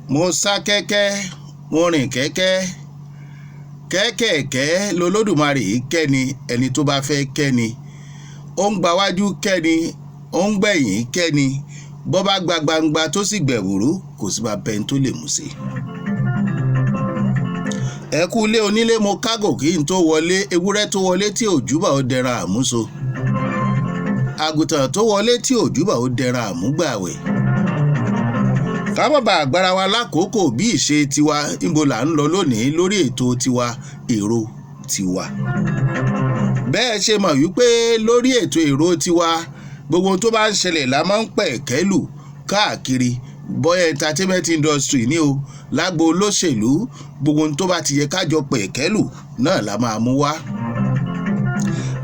mo sá kẹ́kẹ́ mo rìn kẹ́kẹ́ kẹ́kẹ́kẹ́ lolódùmarè kẹ́ni ẹni tó bá fẹ́ kẹ́ni ó ń gbáwájú kẹ́ni ó ń gbẹ̀yìn kẹ́ni bọ́ bá gba gbangba tó sì gbẹ̀wòrú kò sí bá bẹ́ẹ̀ tó lè mú sí. ẹ̀kú ilé onílé mo kágò kí n tó wọlé ewúrẹ́ tó wọlé tí òjúbà ó dẹran àmúso àgùntàn tó wọlé tí òjúbà ó dẹran àmúgbàwẹ̀. ká má bàa gbára wa lákòókò bí ìṣe tiwa níbo là ń lọ lónìí lórí ètò tiwa èrò tiwa. bẹ́ẹ̀ ṣe mọ̀ wípé lórí ètò èrò tiwa gbogbo tó bá ń ṣẹlẹ̀ la máa ń pẹ̀ kẹ́lù káàkiri bóyá entertainment industry ní o lágbo olóṣèlú gbogbo tó bá ti yẹ kájọ pẹ̀ kẹ́lù náà la máa mú wá.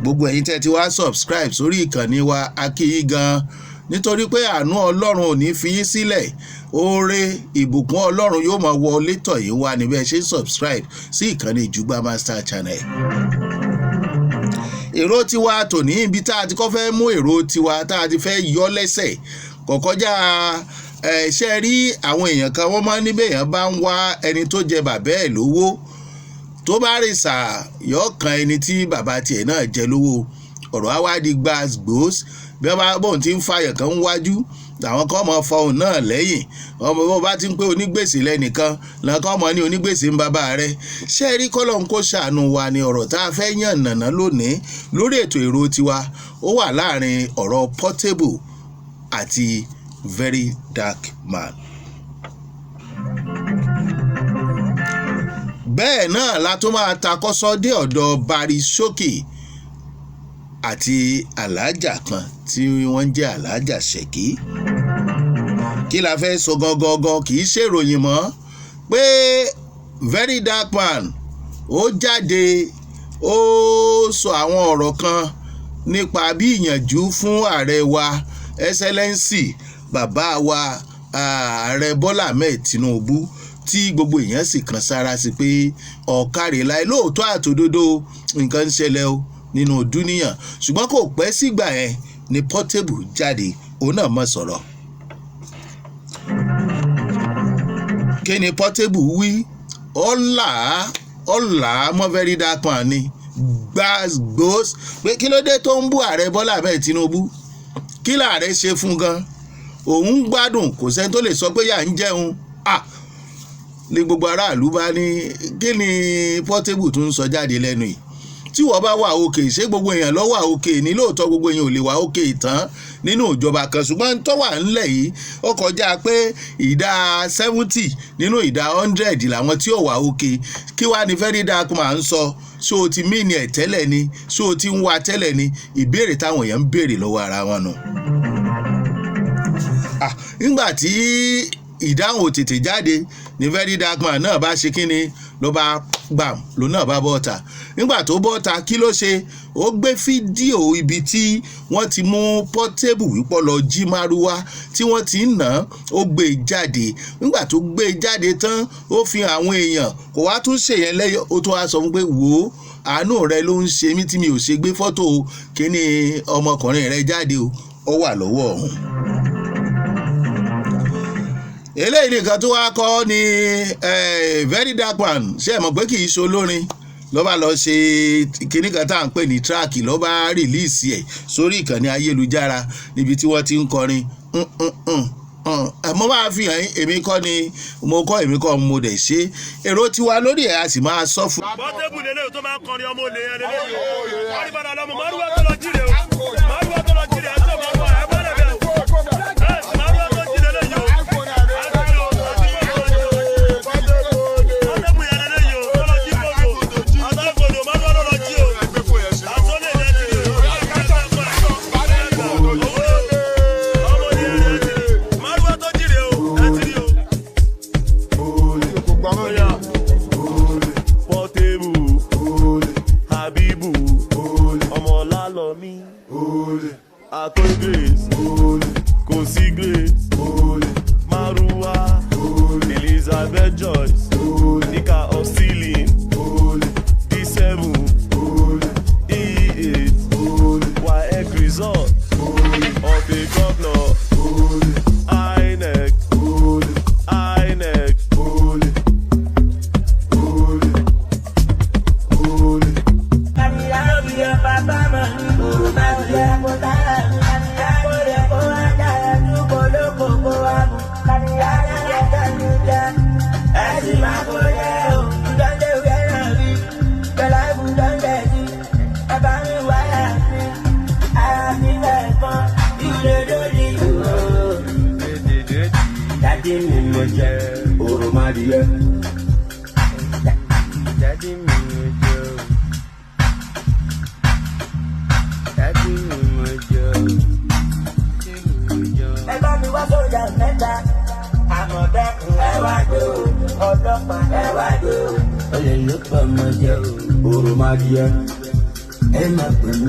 gbogbo ẹ̀yin tẹ́ ti wá subscribe sórí ìkànnì wa a kí yín gan nítorí pé àánú ọlọ́run ò ní fi yín sílẹ̀ oore ìbùkún ọlọ́run yóò máa wọlé tọ̀ yín wá níbẹ̀ ṣe subscribe sí ìkànnì Ìjùgbà Master Channel. èrò tiwa tòní ibi tá a ti kọ́ fẹ́ mú èrò tiwa tá a ti fẹ́ yọ lẹ́sẹ̀ kọ̀kọ́já ṣe rí àwọn èèyàn kan wọ́n máa ń níbẹ̀ èèyàn bá ń wá ẹni tó jẹ bàbá ẹ̀ lówó tó bá rìn sà yọ kan ẹni tí bàbá tiẹ̀ náà jẹ lówó ọ̀rọ̀ á wá di gbàgbós bí wọ́n bá bóun ti ń fàyàn kan wájú àwọn kan mọ̀ fọhùn náà lẹ́yìn ọmọ bá ti ń pé onígbèsè lẹ́nìkan lọ́kàn mọ̀ ní onígbèsè ń bàbá rẹ̀ ṣé rí kọ́lọ́n kó ṣàánú wa ni ọ̀rọ̀ tá a fẹ́ yàn nàná lónìí lórí ètò èrò tiwa ó wà láàrin ọ̀rọ̀ Portable àti Very Dark Man. bẹ́ẹ̀ náà la tún máa takọ́sọ́ dé ọ̀dọ̀ Barry Showkey àti alájà kan tí wọ́n jẹ́ alájà Ṣẹ̀kí. kí la fẹ́ sọ gangan kì í ṣèròyìn mọ́ pé Very Dark Man ó jáde ó sọ àwọn ọ̀rọ̀ kan nípa bí ìyànjú fún ààrẹ wa Excellency bàbá wa ààrẹ Bọ́lá Ahmed Tinubu tí gbogbo èèyàn sì kan sára sí pé ọ̀kàrẹ̀ láì lóòótọ́ àtòdodo nǹkan ń ṣẹlẹ̀ o nínú dúníyàn ṣùgbọ́n kò pẹ́ sígbà yẹn ni Portable jáde òun náà mọ̀ sọ̀rọ̀. kí ni Portable wí ọ̀là mọ́ Very Dark Man ni gbàgbós pé kí ló dé tó ń bú ààrẹ Bọ́lá Ahmed Tinubu kí làárẹ ṣe fún gan òun gbádùn kò sẹ́ni tó lè sọ pé yà ń jẹun ní gbogbo aráàlú bá ní kí ni Portable tún ń sọ jáde lẹ́nu yìí tí wọ́n bá wà òkè ṣé gbogbo èèyàn ló wà òkè ní lóòótọ́ gbogbo èèyàn ò lè wà òkè tán nínú ìjọba kan ṣùgbọ́n tó wà ńlẹ̀ yìí ó kọjá pé ìdá 70 nínú ìdá 100 làwọn tí ò wà òkè kí wàá ní Very Dark Man ń sọ ṣó o ti mí ni ẹ̀ tẹ́lẹ̀ ni ṣó o ti ń wá tẹ́lẹ̀ ni ìbéèrè táwọn èèyàn ń béèrè lọ́wọ́ ara wọn nù. nígbà tí ìdáhùn tètè jáde ní Very Dark Man náà bá ṣe kí ni ló bá gbàm ló náà bá bọ́ta nígbà tó bọ́ta kí ló ṣe ó gbé fídíò ibi tí wọ́n ti mú Portable wípọ́ lọ jí márúwá tí wọ́n ti ń ná ó gbé jáde nígbà tó gbé jáde tán ó fi àwọn èèyàn kò wá tún ṣèyẹn lẹ́yọ ó tún wá sọ fún pé wò ó àánú rẹ ló ń ṣe mí tí mi ò ṣe gbé fọ́tò kíní ọmọkùnrin rẹ jáde ó wà lọ́wọ́ ọ̀hún. eléyìí nìkan tó wá kọ́ ni Very Dark Man ṣe mọ̀ pé kì í ṣe olórin ló bá lọ ṣe kíní kan tá à ń pè ní tíráàkì ló bá rìlíìsì ẹ̀ sórí ìkànnì ayélujára níbi tí wọ́n ti ń kọrin mo máa fi hàn èmi kọ́ ni èmi kọ́ mo dẹ̀ ṣe èrò tiwa lórí ẹ̀ a sì máa sọ fún. Portable lélẹ́yìn tó máa ń kọrin ọmọ olè yẹn lélẹ́yìn o wọ́n ní bàdà lọ́mọ márùwá tó lọ jíire o márùwá tó lọ jíire ẹ̀ tó máa wà ẹ̀ mọ́lẹ̀ bẹ́ẹ̀ o márùwá tó jíire lẹ́yìn o. Àtọ́ grace, kò sí grace, Maruwa, Elizabeth Joyce, Nika of Ceiling, D7, E8, YX result, of a governor, INEC,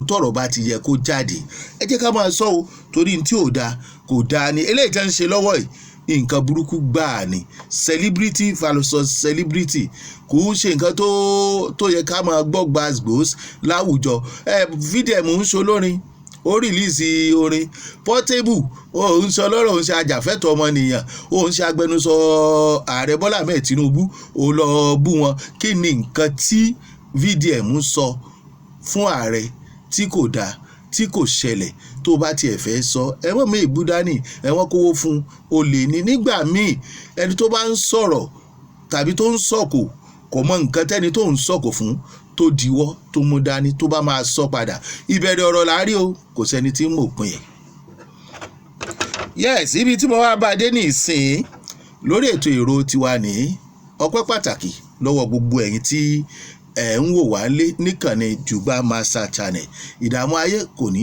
tọ́rọ̀ bá ti yẹ kó jáde ẹ jẹ́ ká máa sọ o torí tí ò dáa kò dáa ni eléyìí tí wọ́n ń ṣe lọ́wọ́ yìí nǹkan burúkú gbáà ni celebrity versus celebrity kò ń ṣe nǹkan tó yẹ ká máa gbọ́ gbàgbós láwùjọ VDM ń ṣe olórin ó rìlíìsì orin Portable ó ń sọ lọ́rọ̀ ó ń ṣe ajàfẹ́tọ̀ ọmọnìyàn ó ń ṣe agbẹnusọ ààrẹ Bọ́lá Ahmed Tinubu ó lọ bú wọn kí ni nǹkan tí VDM ń sọ fún ààrẹ tí kò dáa tí kò ṣẹlẹ̀ tó bá tiẹ̀ fẹ́ sọ ẹ̀wọ̀n mi ìbúdání ẹ̀wọ̀n kówó fún olè ní nígbà míì ẹni tó bá ń sọ̀rọ̀ tàbí tó ń sọ̀kò kò mọ nǹkan tẹ́ni tó ń sọ̀kò fún tó diwọ́ tó mú dání tó bá máa sọ padà ìbẹ̀rẹ̀ ọ̀rọ̀ láàrí o kò sẹ́ni tí ń mọ̀ pin ẹ̀. yes ibi tí mo wá bá dé ní ìsìn lórí ètò èrò tiwa ní ọpẹ́ pàtàkì lọ́wọ́ gbogbo ẹ̀yin tí ẹ̀ ń wò wá lé níkànnì Jugba Master Channel ìdààmú ayé kò ní.